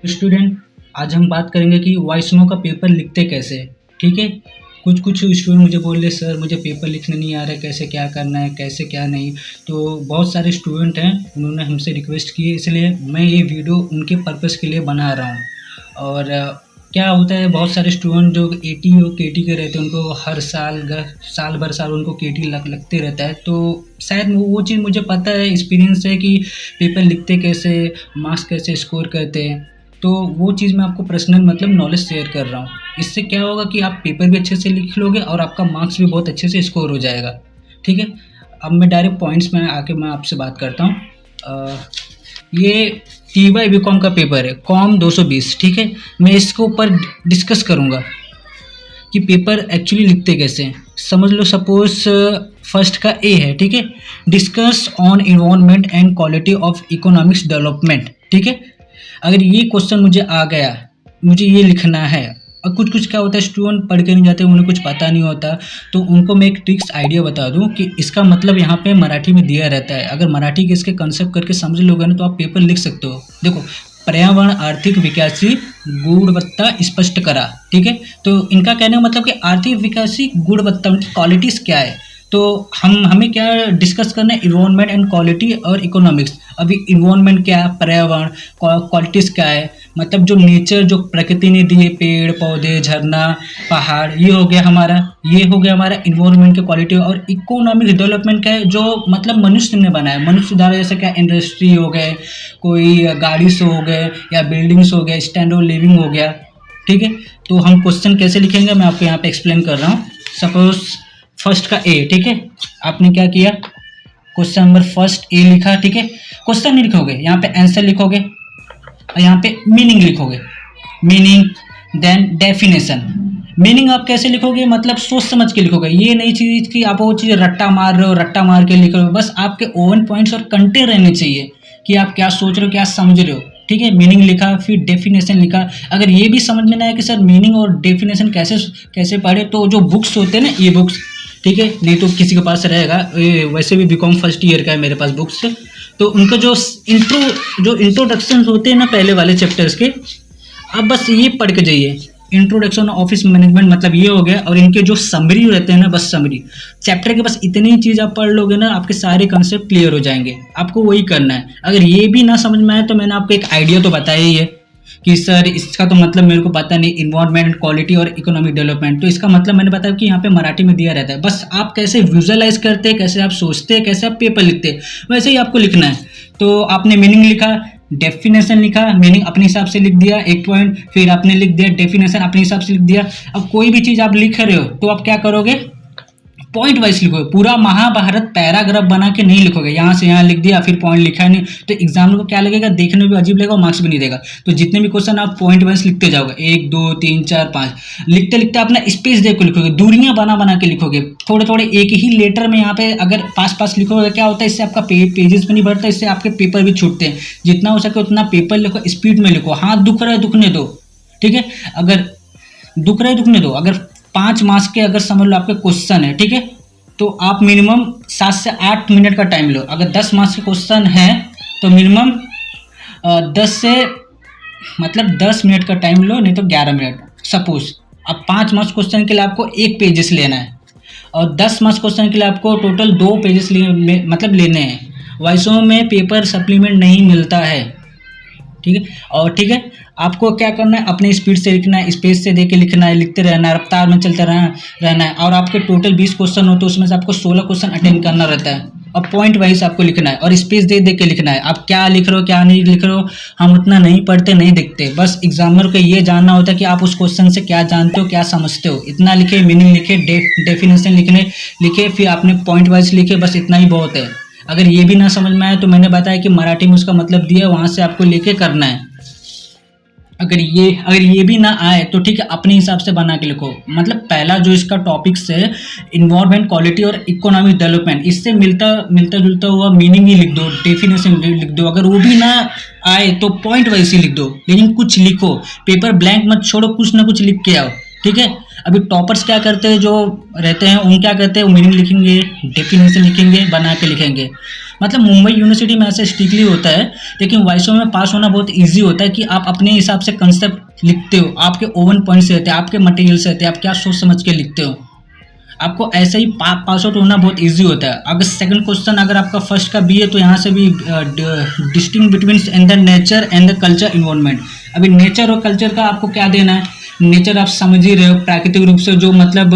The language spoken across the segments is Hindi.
स्टूडेंट, आज हम बात करेंगे कि वॉइस मेमो का पेपर लिखते कैसे हैं, ठीक है। कुछ कुछ स्टूडेंट मुझे बोल रहे सर मुझे पेपर लिखने नहीं आ रहा है, कैसे क्या करना है कैसे क्या नहीं। तो बहुत सारे स्टूडेंट हैं, उन्होंने हमसे रिक्वेस्ट की, इसलिए मैं ये वीडियो उनके पर्पस के लिए बना रहा हूँ। और क्या होता है, बहुत सारे स्टूडेंट जो एटी और केटी के रहते हैं उनको हर साल भर साल उनको केटी लगते रहता है। तो शायद वो चीज़ मुझे पता है, एक्सपीरियंस है कि पेपर लिखते कैसे, मार्क्स कैसे स्कोर करते हैं। तो वो चीज़ मैं आपको पर्सनल मतलब नॉलेज शेयर कर रहा हूँ। इससे क्या होगा कि आप पेपर भी अच्छे से लिख लोगे और आपका मार्क्स भी बहुत अच्छे से स्कोर हो जाएगा, ठीक है। अब मैं डायरेक्ट पॉइंट्स में आके मैं आपसे बात करता हूँ। ये टी वाई बी कॉम का पेपर है, कॉम 220, ठीक है। मैं इसके ऊपर डिस्कस करूँगा कि पेपर एक्चुअली लिखते कैसे हैं। समझ लो, सपोज फर्स्ट का ए है, ठीक है। Discuss on environment and quality of economics development, ठीक है। अगर ये क्वेश्चन मुझे आ गया, मुझे ये लिखना है। और कुछ कुछ क्या होता है, स्टूडेंट पढ़ के नहीं जाते, उन्हें कुछ पता नहीं होता। तो उनको मैं एक ट्रिक्स आइडिया बता दूं कि इसका मतलब यहाँ पे मराठी में दिया रहता है। अगर मराठी के इसके कंसेप्ट करके समझ लोगे ना तो आप पेपर लिख सकते हो। देखो, पर्यावरण आर्थिक विकासी गुणवत्ता स्पष्ट करा, ठीक है। तो इनका कहने का मतलब कि आर्थिक विकासी गुणवत्ता उनकी क्वालिटीज़ क्या है। तो हमें क्या डिस्कस करना है, इन्वायरमेंट एंड क्वालिटी और इकोनॉमिक्स। अभी इन्वायरमेंट क्या है, पर्यावरण, क्वालिटीज़ क्या है, मतलब जो नेचर, जो प्रकृति ने दिए, पेड़ पौधे झरना पहाड़, ये हो गया हमारा, ये हो गया हमारा इन्वायरमेंट की क्वालिटी। और इकोनॉमिक डेवलपमेंट क्या है, जो मतलब मनुष्य ने बनाया, मनुष्य द्वारा, जैसे क्या इंडस्ट्री हो गए, कोई गाड़ी से हो गए या बिल्डिंग्स हो गए, स्टैंडर्ड लिविंग हो गया, ठीक है। तो हम क्वेश्चन कैसे लिखेंगे मैं आपको यहाँ पे एक्सप्लेन कर रहा हूँ। सपोज फर्स्ट का ए, ठीक है। आपने क्या किया, क्वेश्चन नंबर फर्स्ट ए लिखा, ठीक है। क्वेश्चन नहीं लिखोगे, यहाँ पे आंसर लिखोगे और यहाँ पे मीनिंग लिखोगे। Meaning then definition. मीनिंग आप कैसे लिखोगे, मतलब सोच समझ के लिखोगे। ये नहीं चीज कि आप वो चीज रट्टा मार रहे हो, रट्टा मार के लिख रहे हो। बस आपके ओवन पॉइंट्स और कंटेंट रहने चाहिए कि आप क्या सोच रहे हो, क्या समझ रहे हो, ठीक है। मीनिंग लिखा, फिर डेफिनेशन लिखा। अगर ये भी समझ में ना आए कि सर मीनिंग और डेफिनेशन कैसे कैसे पढ़े, तो जो बुक्स होते हैं ना, ई बुक्स, ठीक है, नहीं तो किसी के पास रहेगा, वैसे भी बीकॉम फर्स्ट ईयर का है मेरे पास बुक्स। तो उनका जो इंट्रोडक्शन होते हैं ना पहले वाले चैप्टर्स के, आप बस ये पढ़ के जाइए। इंट्रोडक्शन ऑफिस मैनेजमेंट मतलब ये हो गया। और इनके जो समरी रहते हैं ना, बस समरी चैप्टर के, बस इतनी ही चीज़ आप पढ़ लोगे ना, आपके सारे कंसेप्ट क्लियर हो जाएंगे। आपको वही करना है। अगर ये भी ना समझ में आए तो मैंने आपको एक आइडिया तो बताया ही है कि सर इसका तो मतलब मेरे को पता नहीं, इन्वायरमेंट क्वालिटी और इकोनॉमिक डेवलपमेंट। तो इसका मतलब मैंने बताया कि यहाँ पे मराठी में दिया रहता है। बस आप कैसे विजुअलाइज करते हैं, कैसे आप सोचते हैं, कैसे आप पेपर लिखते हैं, वैसे ही आपको लिखना है। तो आपने मीनिंग लिखा, डेफिनेशन लिखा, मीनिंग अपने हिसाब से लिख दिया एक पॉइंट, फिर आपने लिख दिया डेफिनेशन अपने हिसाब से लिख दिया। अब कोई भी चीज़ आप लिख रहे हो तो आप क्या करोगे, पॉइंट वाइज लिखोगे। पूरा महाभारत पैराग्राफ बना के नहीं लिखोगे, यहाँ से यहाँ लिख दिया फिर पॉइंट लिखा नहीं, तो एग्जाम को क्या लगेगा, देखने में भी अजीब लगेगा और मार्क्स भी नहीं देगा। तो जितने भी क्वेश्चन आप पॉइंट वाइज लिखते जाओगे, 1 2 3 4 5, लिखते लिखते अपना स्पेस देख के लिखोगे, दूरियां बना बना के लिखोगे। थोड़े थोड़े एक ही लेटर में यहाँ पे अगर पास पास लिखोगे, क्या होता है, इससे आपका पेजेस भी नहीं बढ़ता, इससे आपके पेपर भी छूटते हैं। जितना हो सके उतना पेपर लिखो, स्पीड में लिखो। हाथ दुख रहा है दुखने दो, ठीक है। अगर दुख रहा है दुखने दो। अगर 5 मार्क्स के अगर समझ लो आपके क्वेश्चन है, ठीक है, तो आप मिनिमम 7 से 8 मिनट का टाइम लो। अगर 10 मार्क्स के क्वेश्चन है तो मिनिमम 10 से मतलब 10 मिनट का टाइम लो, नहीं तो 11 मिनट। सपोज अब 5 मार्क्स क्वेश्चन के लिए आपको 1 पेजेस लेना है और 10 मार्क्स क्वेश्चन के लिए आपको टोटल 2 पेजेस मतलब लेने हैं। वॉइसों में पेपर सप्लीमेंट नहीं मिलता है, ठीक है। और ठीक है, आपको क्या करना है, अपने स्पीड से लिखना है, स्पेस से देके लिखना है, लिखते रहना है, रफ्तार में चलते रहना है। और आपके टोटल 20 क्वेश्चन होते हैं, उसमें से आपको 16 क्वेश्चन अटेंड करना रहता है। और पॉइंट वाइज आपको लिखना है और स्पेस दे दे के लिखना है। आप क्या लिख रहे हो क्या नहीं लिख रहे हो, हम उतना नहीं पढ़ते नहीं देखते। बस एग्जामिनर को ये जानना होता है कि आप उस क्वेश्चन से क्या जानते हो क्या समझते हो। इतना लिखे, मीनिंग लिखे, डेफिनेशन लिखे, फिर आपने पॉइंट वाइज लिखे, बस इतना ही बहुत है। अगर ये भी ना समझ में आए तो मैंने बताया कि मराठी में उसका मतलब दिया है, वहां से आपको लेके करना है। अगर ये भी ना आए तो ठीक है, अपने हिसाब से बना के लिखो। मतलब पहला जो इसका टॉपिक्स है, इन्वायरमेंट क्वालिटी और इकोनॉमिक डेवलपमेंट, इससे मिलता मिलता जुलता हुआ मीनिंग ही लिख दो, डेफिनेशन लिख दो। अगर वो भी ना आए तो पॉइंट वाइज ही लिख दो, लेकिन कुछ लिखो। पेपर ब्लैंक मत छोड़ो, कुछ ना कुछ लिख के आओ, ठीक है। अभी टॉपर्स क्या करते हैं, जो रहते हैं, उन क्या करते हैं, मीनिंग लिखेंगे, डेफिनेशन लिखेंगे, बना के लिखेंगे। मतलब मुंबई यूनिवर्सिटी में ऐसा स्ट्रिक्टली होता है, लेकिन वाइसो में पास होना बहुत ईजी होता है कि आप अपने हिसाब से कंसेप्ट लिखते हो, आपके ओवन पॉइंट्स रहते हैं, आपके मटेरियल्स रहते हैं, आप क्या सोच समझ के लिखते हो, आपको ऐसे ही पास आउट होना बहुत इजी होता है। अगर सेकंड क्वेश्चन अगर आपका फर्स्ट का बी है, तो यहाँ से भी distinguish between in the nature and the culture environment. अभी नेचर और कल्चर का आपको क्या देना है, नेचर आप समझ ही रहे हो, प्राकृतिक रूप से जो मतलब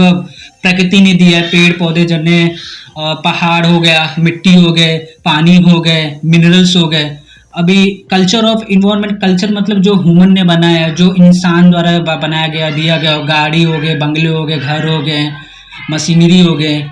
प्रकृति ने दिया है, पेड़ पौधे झरने, पहाड़ हो गया, मिट्टी हो गए, पानी हो गए, मिनरल्स हो गए। अभी कल्चर ऑफ इन्वायरमेंट, कल्चर मतलब जो ह्यूमन ने बनाया है, जो इंसान द्वारा बनाया गया, दिया गया, गाड़ी हो गए, बंगले हो गए, घर हो गए, मशीनरी हो गए,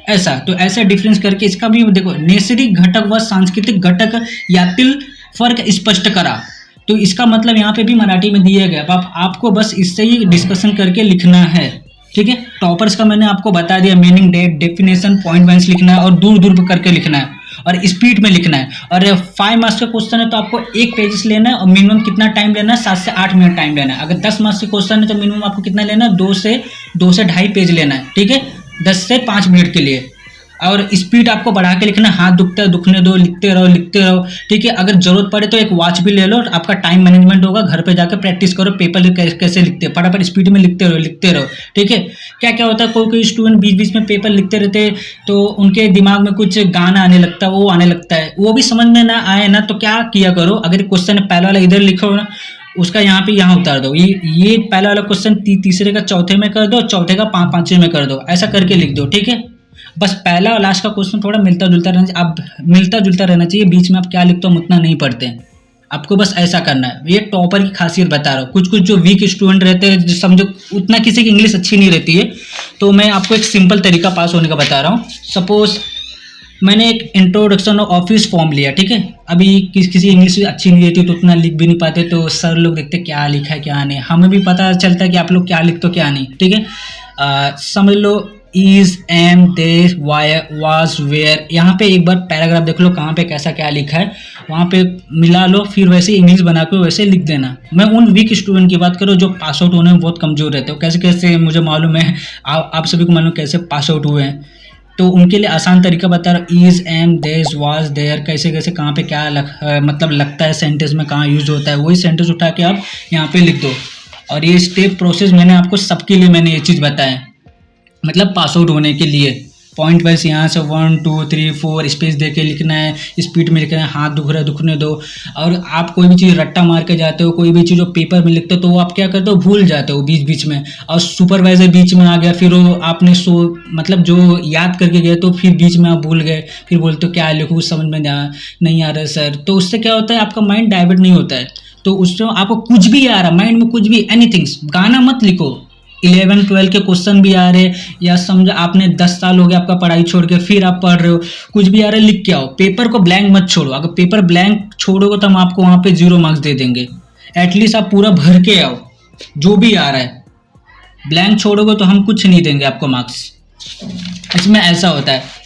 ऐसा। तो ऐसा डिफरेंस करके इसका भी देखो, नैसर्गिक घटक व सांस्कृतिक घटक यातील फर्क स्पष्ट करा। तो इसका मतलब यहाँ पे भी मराठी में दिया गया, अब आपको बस इससे ही डिस्कशन करके लिखना है, ठीक है। टॉपर्स का मैंने आपको बता दिया, मीनिंग, डेफिनेशन, पॉइंट वाइज लिखना है और दूर दूर करके लिखना है और स्पीड में लिखना है। और 5 मार्क्स का क्वेश्चन है तो आपको एक पेजेस लेना है और मिनिमम कितना टाइम लेना है, 7 से 8 मिनट टाइम लेना है। अगर 10 मार्क्स का क्वेश्चन है तो मिनिमम आपको कितना लेना है, 2 से 2.5 पेज लेना है, ठीक है, 10 से 5 मिनट के लिए। और स्पीड आपको बढ़ा के लिखना, हाथ दुखता है दुखने दो, लिखते रहो लिखते रहो, ठीक है। अगर जरूरत पड़े तो एक वॉच भी ले लो, आपका टाइम मैनेजमेंट होगा, घर पे जाकर प्रैक्टिस करो, पेपर कैसे लिखते हैं, फटाफट स्पीड में लिखते रहो, ठीक है। क्या क्या होता है, कोई कोई स्टूडेंट बीच बीच में पेपर लिखते रहते हैं तो उनके दिमाग में कुछ गाना आने लगता है, वो आने लगता है, वो भी समझ में ना आए ना, तो क्या किया करो, अगर क्वेश्चन पहला वाला इधर लिखो ना, उसका यहाँ पे यहाँ उतार दो, ये पहला वाला क्वेश्चन तीसरे का चौथे में कर दो, चौथे का पांचवें में कर दो, ऐसा करके लिख दो, ठीक है। बस पहला और लास्ट का क्वेश्चन थोड़ा मिलता जुलता रहना चाहिए, अब मिलता जुलता रहना चाहिए, बीच में आप क्या लिखते हो हम उतना नहीं पढ़ते हैं, आपको बस ऐसा करना है। ये टॉपर की खासियत बता रहा हूँ। कुछ कुछ जो वीक स्टूडेंट रहते हैं, जो समझो उतना किसी की इंग्लिश अच्छी नहीं रहती है, तो मैं आपको एक सिंपल तरीका पास होने का बता रहा हूँ। सपोज मैंने एक इंट्रोडक्शन ऑफ ऑफिस फॉर्म लिया, ठीक है। अभी किसी इंग्लिश अच्छी नहीं रहती तो उतना लिख भी नहीं पाते, तो सर लोग देखते क्या लिखा है क्या नहीं, हमें भी पता चलता है कि आप लोग क्या लिखते हो क्या नहीं, ठीक है। समझ लो is, am, they, why, was, where, यहाँ पे एक बार पैराग्राफ देख लो कहाँ पे कैसा क्या लिखा है, वहाँ पे मिला लो, फिर वैसे इंग्लिश बना के वैसे लिख देना। मैं उन वीक स्टूडेंट की बात करूँ जो पास आउट होने में बहुत कमजोर रहते हो, कैसे कैसे मुझे मालूम है, आप सभी को मालूम कैसे पास आउट हुए हैं, तो उनके लिए आसान तरीका बता रहा हूँ। इज, एम, देस, वाज, देयर, कैसे कैसे कहाँ पे क्या मतलब लगता है सेंटेंस में, कहाँ यूज होता है, वही सेंटेंस उठा के आप यहाँ पे लिख दो। और ये स्टेप प्रोसेस मैंने आपको सबके लिए मैंने ये चीज़ बताया, मतलब पास आउट होने के लिए पॉइंट वाइज यहाँ से 1 2 3 4 स्पेस दे के लिखना है, स्पीड में लिखना है, हाथ दुख रहा है दुखने दो। और आप कोई भी चीज़ रट्टा मार के जाते हो, कोई भी चीज़ जो पेपर में लिखते हो, तो वो आप क्या करते हो, भूल जाते हो बीच बीच में, और सुपरवाइजर बीच में आ गया, फिर वो आपने मतलब जो याद करके गए तो फिर बीच में आप भूल गए, फिर बोलते हो क्या लिखूँ, समझ में नहीं आ रहा है सर। तो उससे क्या होता है, आपका माइंड डाइवर्ट नहीं होता है, तो उससे आपको कुछ भी आ रहा, माइंड में कुछ भी एनीथिंग्स, गाना मत लिखो। 11 12 के क्वेश्चन भी आ रहे, या समझो आपने 10 साल हो गया आपका पढ़ाई छोड़ के, फिर आप पढ़ रहे हो, कुछ भी आ रहा है लिख के आओ, पेपर को ब्लैंक मत छोड़ो। अगर पेपर ब्लैंक छोड़ोगे तो हम आपको वहाँ पे 0 मार्क्स दे देंगे। एटलीस्ट आप पूरा भर के आओ, जो भी आ रहा है। ब्लैंक छोड़ोगे तो हम कुछ नहीं देंगे आपको मार्क्स, इसमें ऐसा होता है।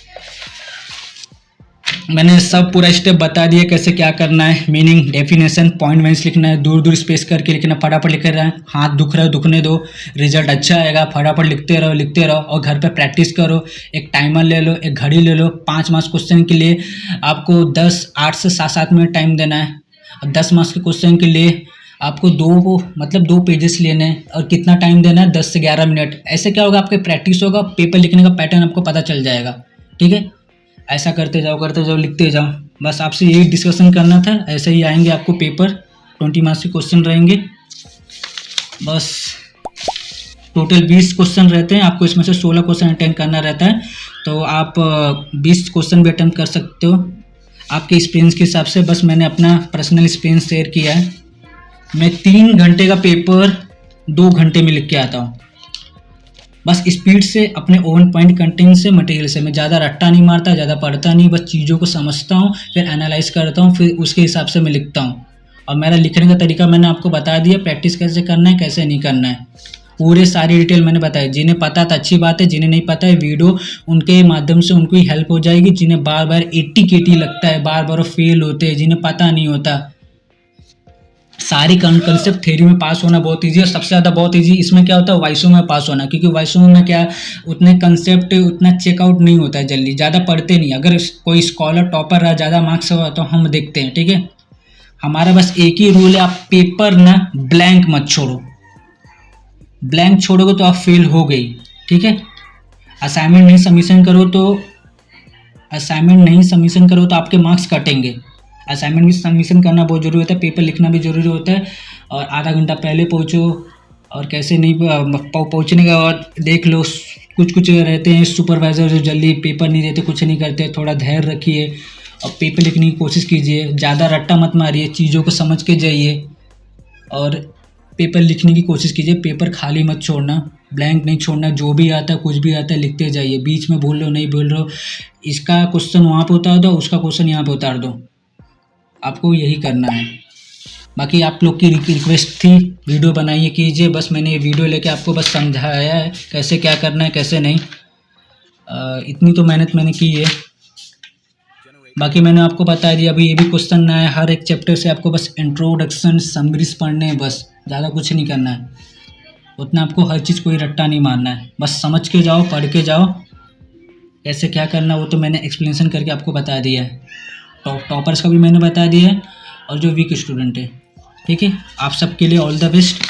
मैंने सब पूरा स्टेप बता दिया कैसे क्या करना है, मीनिंग, डेफिनेशन, पॉइंट वाइज लिखना है, दूर दूर स्पेस करके लिखना, फटाफट लिख रहा है, हाथ दुख रहा है दुखने दो, रिजल्ट अच्छा आएगा, फटाफट लिखते रहो। और घर पे प्रैक्टिस करो, एक टाइमर ले लो, एक घड़ी ले लो। 5 मार्क्स क्वेश्चन के लिए आपको 8 से 7 मिनट टाइम देना है। और 10 मार्क्स के क्वेश्चन के लिए आपको 2 पेजेस लेने हैं, और कितना टाइम देना है, 10 से 11 मिनट। ऐसे क्या होगा, आपके प्रैक्टिस होगा, पेपर लिखने का पैटर्न आपको पता चल जाएगा, ठीक है। ऐसा करते जाओ लिखते जाओ, बस आपसे यही डिस्कशन करना था। ऐसे ही आएंगे आपको पेपर, 20 मार्क्स के क्वेश्चन रहेंगे, बस टोटल 20 क्वेश्चन रहते हैं, आपको इसमें से 16 क्वेश्चन अटेम्प्ट करना रहता है, तो आप 20 क्वेश्चन भी अटेम्प्ट कर सकते हो आपके एक्सपीरियंस के हिसाब से। बस मैंने अपना पर्सनल एक्सपीरियंस शेयर किया है। मैं 3 घंटे का पेपर 2 घंटे में लिख के आता हूँ, बस स्पीड से, अपने ओन पॉइंट कंटेंट से, मटेरियल से। मैं ज़्यादा रट्टा नहीं मारता, ज़्यादा पढ़ता नहीं, बस चीज़ों को समझता हूँ, फिर एनालाइज करता हूँ, फिर उसके हिसाब से मैं लिखता हूँ। और मेरा लिखने का तरीका मैंने आपको बता दिया, प्रैक्टिस कैसे करना है कैसे नहीं करना है, पूरे सारी डिटेल मैंने बताई। जिन्हें पता था अच्छी बात है, जिन्हें नहीं पता है वीडियो उनके माध्यम से उनको ही हेल्प हो जाएगी। जिन्हें बार बार 80 KT लगता है, बार बार फेल होते हैं, जिन्हें पता नहीं होता, सारी कंसेप्ट थ्योरी में पास होना बहुत ईजी है। सबसे ज़्यादा बहुत ईजी इसमें क्या होता है, वाइसो में पास होना, क्योंकि वाइसो में क्या उतने कंसेप्ट उतना चेकआउट नहीं होता है जल्दी, ज़्यादा पढ़ते नहीं। अगर कोई स्कॉलर टॉपर रहा, ज़्यादा मार्क्स हुआ तो हम देखते हैं, ठीक है। हमारा बस एक ही रूल है, आप पेपर ना ब्लैंक मत छोड़ो। ब्लैंक छोड़ोगे तो आप फेल हो गई, ठीक है। असाइनमेंट नहीं सबमिशन करो तो आपके मार्क्स कटेंगे। असाइनमेंट भी सबमिशन करना बहुत ज़रूरी होता है, पेपर लिखना भी ज़रूरी होता है। और आधा घंटा पहले पहुँचो, और कैसे नहीं पहुँचने के बाद देख लो, कुछ रहते हैं सुपरवाइज़र जो जल्दी पेपर नहीं देते, कुछ नहीं करते। थोड़ा धैर्य रखिए और पेपर लिखने की कोशिश कीजिए। ज़्यादा रट्टा मत मारिए, चीज़ों को समझ के जाइए और पेपर लिखने की कोशिश कीजिए। पेपर खाली मत छोड़ना, ब्लैंक नहीं छोड़ना। जो भी आता है, कुछ भी आता है, लिखते जाइए। बीच में भूल रहे हो, नहीं भूल रहे हो, इसका क्वेश्चन वहाँ पे उतार दो, उसका क्वेश्चन यहाँ पे उतार दो। आपको यही करना है। बाकी आप लोग की रिक्वेस्ट थी वीडियो बनाइए कीजिए, बस मैंने ये वीडियो लेके आपको बस समझाया है कैसे क्या करना है, कैसे नहीं। इतनी तो मेहनत मैंने की है। बाकी मैंने आपको बता दिया। अभी ये भी क्वेश्चन ना है, हर एक चैप्टर से आपको बस इंट्रोडक्शन समरीज पढ़ने हैं, बस ज़्यादा कुछ नहीं करना है। उतना आपको हर चीज़ कोई रट्टा नहीं मारना है, बस समझ के जाओ, पढ़ के जाओ। कैसे क्या करना वो तो मैंने एक्सप्लेनेशन करके आपको बता दिया है। टॉपर्स का भी मैंने बता दिया है और जो वीक स्टूडेंट है, ठीक है। आप सबके लिए ऑल द बेस्ट।